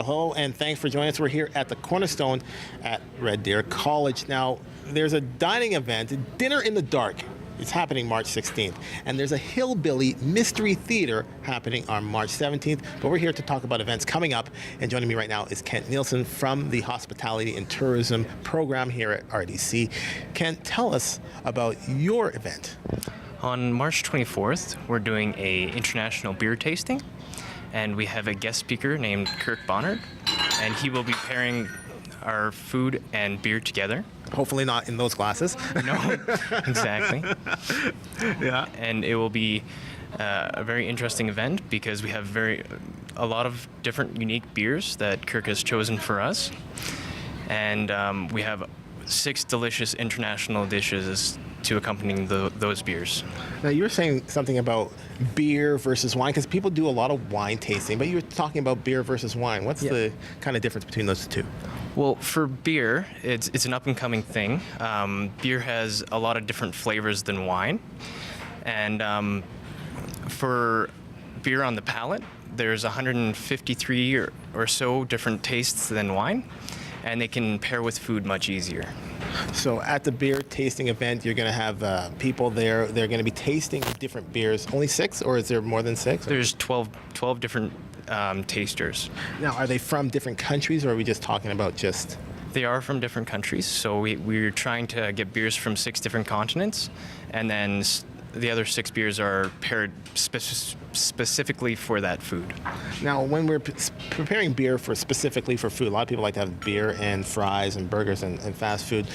Well, hello, and thanks for joining us. We're here at the Cornerstone at Red Deer College. Now, there's a dining event, Dinner in the Dark. It's happening March 16th. And there's a Hillbilly Mystery Theater happening on March 17th. But we're here to talk about events coming up. And joining me right now is Kent Nielsen from the Hospitality and Tourism program here at RDC. Kent, tell us about your event. On March 24th, we're doing a international beer tasting, and we have a guest speaker named Kirk Bonnard, and he will be pairing our food and beer together. Hopefully not in those glasses. No, exactly. Yeah. And it will be a very interesting event because we have a lot of different unique beers that Kirk has chosen for us, and we have 6 delicious international dishes to accompany those beers. Now, you were saying something about beer versus wine, because people do a lot of wine tasting, but you were talking about beer versus wine. What's the kind of difference between those two? Well, for beer, it's an up-and-coming thing. Beer has a lot of different flavors than wine. And for beer on the palate, there's 153 or so different tastes than wine, and they can pair with food much easier. So at the beer tasting event, you're going to have people there. They're going to be tasting different beers. Only 6, or is there more than 6? There's 12 different tasters. Now, are they from different countries, or are we just talking about just... They are from different countries, so we're trying to get beers from 6 different continents, and then the other 6 beers are paired specifically for that food. Now, when we're preparing beer specifically for food, a lot of people like to have beer and fries and burgers and fast food.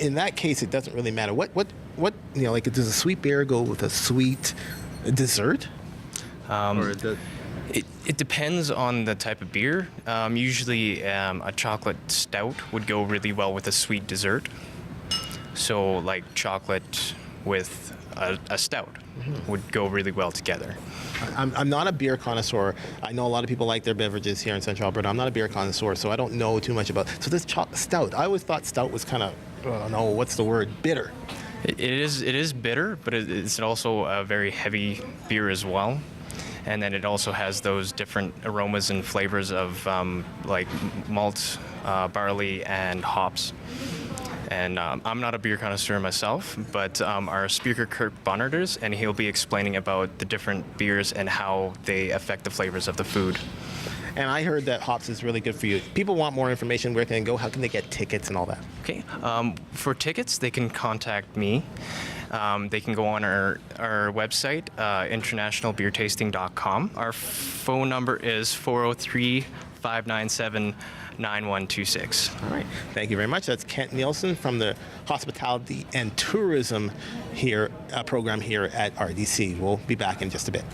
In that case, it doesn't really matter. What like, does a sweet beer go with a sweet dessert? It depends on the type of beer. Usually, a chocolate stout would go really well with a sweet dessert. So, like chocolate with a stout would go really well together. I'm not a beer connoisseur. I know a lot of people like their beverages here in Central Alberta. I'm not a beer connoisseur, so I don't know too much about. So this stout, I always thought stout was kind of, what's the word? Bitter. It is bitter, but it's also a very heavy beer as well. And then it also has those different aromas and flavors of like malt, barley, and hops. And I'm not a beer connoisseur myself, but our speaker, Kirk Bonnard, is, and he'll be explaining about the different beers and how they affect the flavors of the food. And I heard that hops is really good for you. People want more information. Where can they go? How can they get tickets and all that? Okay. For tickets, they can contact me. They can go on our website, internationalbeertasting.com. Our phone number is 403-597-9126. All right. Thank you very much. That's Kent Nielsen from the Hospitality and Tourism program here at RDC. We'll be back in just a bit.